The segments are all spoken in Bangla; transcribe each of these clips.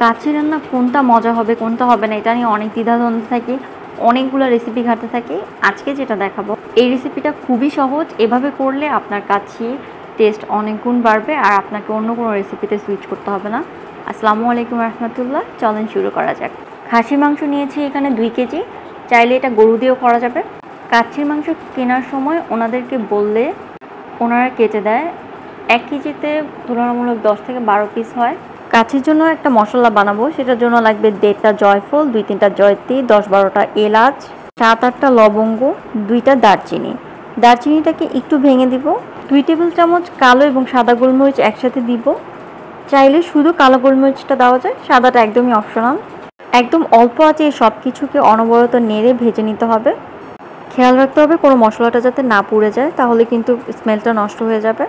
কাচ্চি রান্না কোনটা মজা হবে কোনটা হবে না এটা নিয়ে অনেক দ্বিধাদ্বন্দ্ব থাকে, অনেকগুলো রেসিপি ঘাটতে থাকি। আজকে যেটা দেখাবো এই রেসিপিটা খুবই সহজ, এভাবে করলে আপনার কাচ্চি টেস্ট অনেক গুণ বাড়বে আর আপনাকে অন্য কোনো রেসিপিতে সুইচ করতে হবে না। আসসালামু আলাইকুম রহমতুল্লাহ, চলেন শুরু করা যাক। খাসির মাংস নিয়েছি এখানে 2 কেজি, চাইলে এটা গরু দিয়েও করা যাবে। কাচ্চির মাংস কেনার সময় ওনাদেরকে বললে ওনারা কেটে দেয়। 1 কেজিতে তুলনামূলক 10 থেকে 12 পিস হয়। কাচ্চির জন্য একটা মশলা বানাবো, সেটার জন্য লাগবে 1.5টা জয়ফল, 2-3টা জয়ত্রী, 10-12টা এলাচ, 7-8টা লবঙ্গ, 2টা দারচিনি। দারচিনিটাকে একটু ভেঙে দিব। 2 টেবিল চামচ কালো এবং সাদা গোলমরিচ একসাথে দিব। চাইলে শুধু কালো গোলমরিচটা দেওয়া যায়, সাদাটা একদমই অপশনাল। একদম অল্প আঁচে সব কিছুকে অনবরত নেড়ে ভেজে নিতে হবে। খেয়াল রাখতে হবে কোনো মশলাটা যাতে না পুড়ে যায়, তাহলে কিন্তু স্মেলটা নষ্ট হয়ে যাবে।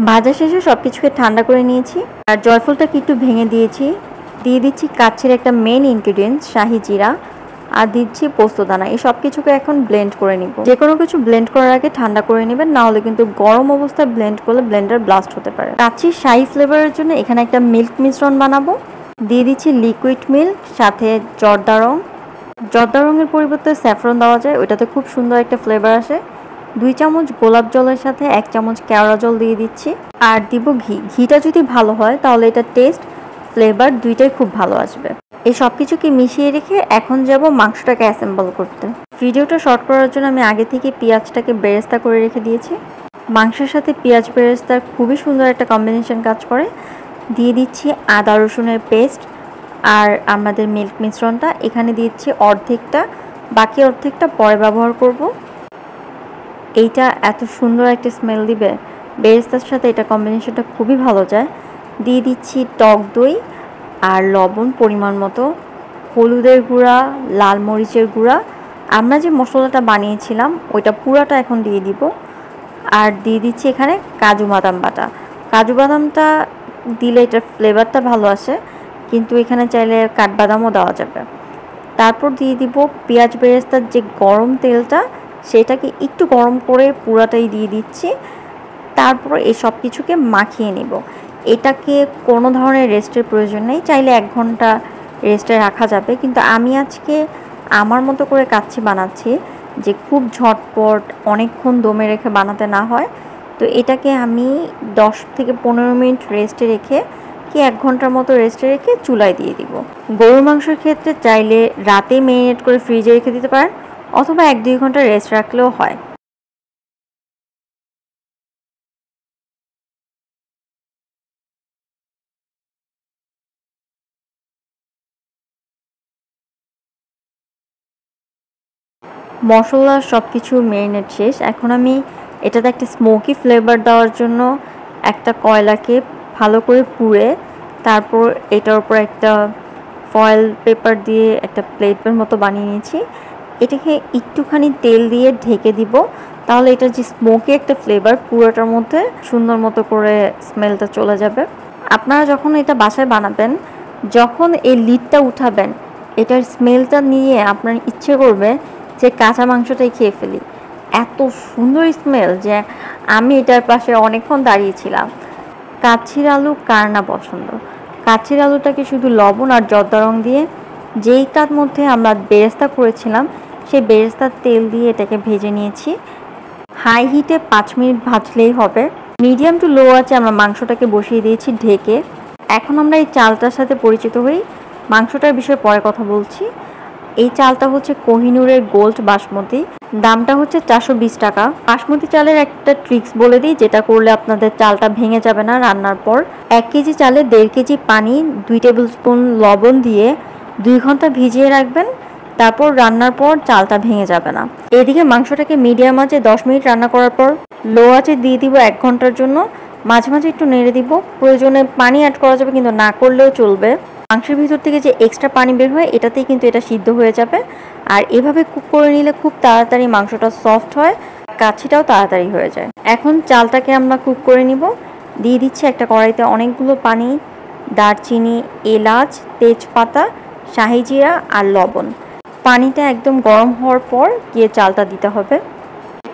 ভাজা শেষে সব কিছুকে ঠান্ডা করে নিয়েছি আর জয়ফলটাকে একটু ভেঙে দিয়েছি। দিয়ে দিচ্ছি কাচ্চির একটা মেন ইনগ্রিডিয়েন্টস শাহি জিরা, আর দিচ্ছি পোস্তদানা। এই সব কিছুকে এখন ব্লেন্ড করে নিব। যে কোনো কিছু ব্লেন্ড করার আগে ঠান্ডা করে নেবেন, না হলে কিন্তু গরম অবস্থায় ব্লেন্ড করলে ব্লেন্ডার ব্লাস্ট হতে পারে। কাচ্চির শাহি ফ্লেভারের জন্য এখানে একটা মিল্ক মিশ্রণ বানাবো। দিয়ে দিচ্ছি লিকুইড মিল্ক, সাথে জর্দা রং। জর্দা রঙের পরিবর্তে স্যাফরন দেওয়া যায়, ওইটাতে খুব সুন্দর একটা ফ্লেভার আসে। 2 চামচ গোলাপ জলের সাথে 1 চামচ কেওড়া জল দিয়ে দিচ্ছি। আর দিব ঘি। ঘিটা যদি ভালো হয় তাহলে এটা টেস্ট ফ্লেভার দুইটাই খুব ভালো আসবে। এই সব কিছুকে মিশিয়ে রেখে এখন যাব মাংসটাকে অ্যাসেম্বল করতে। ভিডিওটা শর্ট করার জন্য আমি আগে থেকে পেঁয়াজটাকে বেরেস্তা করে রেখে দিয়েছি। মাংসের সাথে পেঁয়াজ বেরেস্তার খুবই সুন্দর একটা কম্বিনেশন কাজ করে। দিয়ে দিচ্ছি আদা রসুনের পেস্ট আর আমাদের মিল্ক মিশ্রণটা। এখানে দিচ্ছি অর্ধেকটা, বাকি অর্ধেকটা পরে ব্যবহার করব। এইটা এত সুন্দর একটা স্মেল দিবে, বেরেস্তার সাথে এটা কম্বিনেশনটা খুবই ভালো যায়। দিয়ে দিচ্ছি টক দই আর লবণ পরিমাণ মতো, হলুদের গুঁড়া, লাল মরিচের গুঁড়া। আমরা যে মশলাটা বানিয়েছিলাম ওইটা পুরাটা এখন দিয়ে দিব। আর দিয়ে দিচ্ছি এখানে কাজু বাদাম বাটা। কাজু বাদামটা দিলে এটার ফ্লেভারটা ভালো আসে, কিন্তু এখানে চাইলে কাঠবাদামও দেওয়া যাবে। তারপর দিয়ে দিব পেঁয়াজ বেরেস্তার যে গরম তেলটা, সেটাকে একটু গরম করে পুরাটাই দিয়ে দিচ্ছি। তারপর এই সব কিছুকে মাখিয়ে নিব। এটাকে কোনো ধরনের রেস্টের প্রয়োজন নেই, চাইলে 1 ঘন্টা রেস্টে রাখা যাবে, কিন্তু আমি আজকে আমার মতো করে কাচ্চি বানাচ্ছি, যে খুব ঝটপট অনেকক্ষণ দমে রেখে বানাতে না হয়। তো এটাকে আমি 10 থেকে 15 মিনিট রেস্টে রেখে কি 1 ঘন্টার মতো রেস্টে রেখে চুলায় দিয়ে দিব। গরুর মাংসের ক্ষেত্রে চাইলে রাতে ম্যারিনেট করে ফ্রিজে রেখে দিতে পারেন, অথবা 1-2 ঘন্টা রেস্ট রাখলেও হয়। মশলা সব কিছু ম্যারিনেট শেষ। এখন আমি এটাতে একটা স্মোকি ফ্লেভার দেওয়ার জন্য একটা কয়লাকে ভালো করে পুড়ে তারপর এটার উপর একটা ফয়েল পেপার দিয়ে একটা প্লেটের মতো বানিয়ে নিয়েছি। এটাকে একটুখানি তেল দিয়ে ঢেকে দিব, তাহলে এটার যে স্মোকি একটা ফ্লেভার পুরোটার মধ্যে সুন্দর মতো করে স্মেলটা চলে যাবে। আপনারা যখন এটা বাসায় বানাবেন, যখন এই লিডটা উঠাবেন, এটার স্মেলটা নিয়ে আপনার ইচ্ছে করবে যে কাঁচা মাংসটাই খেয়ে ফেলি। এত সুন্দর স্মেল যে আমি এটার পাশে অনেকক্ষণ দাঁড়িয়েছিলাম। কাচ্চির আলু কার না পছন্দ? কাচ্চির আলুটাকে শুধু লবণ আর জর্দা রং দিয়ে, যেইটার মধ্যে আমরা বেরেস্তা করেছিলাম সেই বেরেস্তার তেল দিয়ে এটাকে ভেজে নিয়েছি। হাই হিটে 5 মিনিট ভাজলেই হবে। মিডিয়াম টু লো আছে আমরা মাংসটাকে বসিয়ে দিয়েছি ঢেকে। এখন আমরা এই চালটার সাথে পরিচিত হই। মাংসটার বিষয়ে পরে কথা বলছি। এই চালটা হচ্ছে কোহিনুরের গোল্ড বাসমতি, দামটা হচ্ছে 420 টাকা। বাসমতি চালের একটা ট্রিক্স বলে দিই, যেটা করলে আপনাদের চালটা ভেঙে যাবে না রান্নার পর। 1 কেজি চালে 1.5 কেজি পানি, 2 টেবিল স্পুন লবণ দিয়ে 2 ঘন্টা ভিজিয়ে রাখবেন। তারপর রান্নার পর চালটা ভেঙে যাবে না। এদিকে মাংসটাকে মিডিয়াম আঁচে 10 মিনিট রান্না করার পর লো আঁচে দিয়ে দিব 1 ঘন্টার জন্য। মাঝে মাঝে একটু নেড়ে দিব, প্রয়োজনে পানি অ্যাড করা যাবে, কিন্তু না করলেও চলবে। মাংসের ভিতর থেকে যে এক্সট্রা পানি বের হয় এটাতেই কিন্তু এটা সিদ্ধ হয়ে যাবে। আর এভাবে কুক করে নিলে খুব তাড়াতাড়ি মাংসটা সফট হয়, কাচ্চিটাও তাড়াতাড়ি হয়ে যায়। এখন চালটাকে আমরা কুক করে নিব। দিয়ে দিচ্ছি একটা কড়াইতে অনেকগুলো পানি, দারচিনি, এলাচ, তেজপাতা, শাহি জিরা আর লবণ। পানিটা একদম গরম হওয়ার পর গিয়ে চালটা দিতে হবে।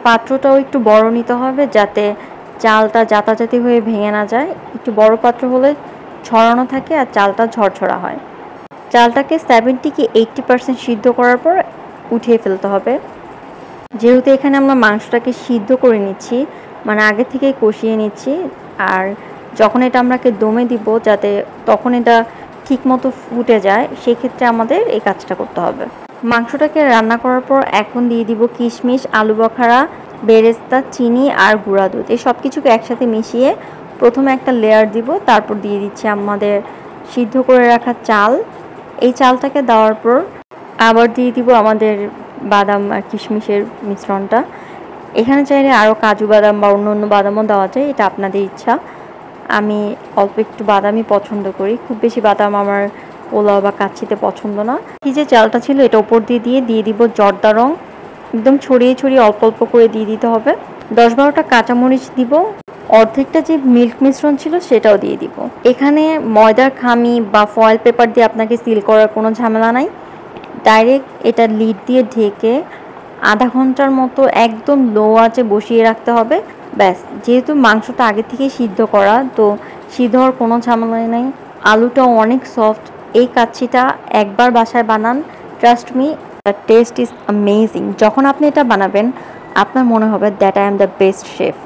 পাত্রটাও একটু বড় নিতে হবে, যাতে চালটা জাতাজাতি হয়ে ভেঙে না যায়। একটু বড় পাত্র হলে ছড়ানো থাকে আর চালটা ঝরঝরা হয়। চালটাকে 70 কি 80% সিদ্ধ করার পর উঠিয়ে ফেলতে হবে। যেহেতু এখানে আমরা মাংসটাকে সিদ্ধ করে নিচ্ছি, মানে আগে থেকেই কষিয়ে নিচ্ছি, আর যখন এটা আমরাকে দমে দিব যাতে তখন এটা ঠিকমতো ফুটে যায়, সেক্ষেত্রে আমাদের এই কাজটা করতে হবে। মাংসটাকে রান্না করার পর এখন দিয়ে দিব কিশমিশ, আলু বখারা, বেরেস্তা, চিনি আর গুঁড়া দুধ। এই সব কিছুকে একসাথে মিশিয়ে প্রথমে একটা লেয়ার দিব, তারপর দিয়ে দিচ্ছি আমাদের সিদ্ধ করে রাখা চাল। এই চালটাকে দেওয়ার পর আবার দিয়ে দিব আমাদের বাদাম আর কিশমিশের মিশ্রণটা। এখানে চাইলে আরও কাজু বাদাম বা অন্য অন্য বাদামও দেওয়া যায়, এটা আপনাদের ইচ্ছা। আমি অল্প একটু বাদামই পছন্দ করি, খুব বেশি বাদাম আমার পোলাও বা কাচ্চিতে পছন্দ না। এই যে চালটা ছিল এটা ওপর দিয়ে দিব জর্দা রং, একদম ছড়িয়ে ছড়িয়ে অল্প অল্প করে দিয়ে দিতে হবে। 10-12টা কাঁচামরিচ দিব, অর্ধেকটা যে মিল্ক মিশ্রণ ছিল সেটাও দিয়ে দিব। এখানে ময়দার খামি বা ফয়েল পেপার দিয়ে আপনাকে সিল করার কোনো ঝামেলা নাই। ডাইরেক্ট এটা লিড দিয়ে ঢেকে আধা ঘন্টার মতো একদম লো আঁচে বসিয়ে রাখতে হবে। ব্যাস, যেহেতু মাংসটা আগে থেকেই সিদ্ধ করা, তো সিদ্ধ হওয়ার কোনো ঝামেলাই নেই। আলুটাও অনেক সফট। এই কাচ্চিটা একবার বাসায় বানান, trust me, the test is amazing. যখন আপনি এটা বানাবেন আপনার মনে হবে that I am the best chef.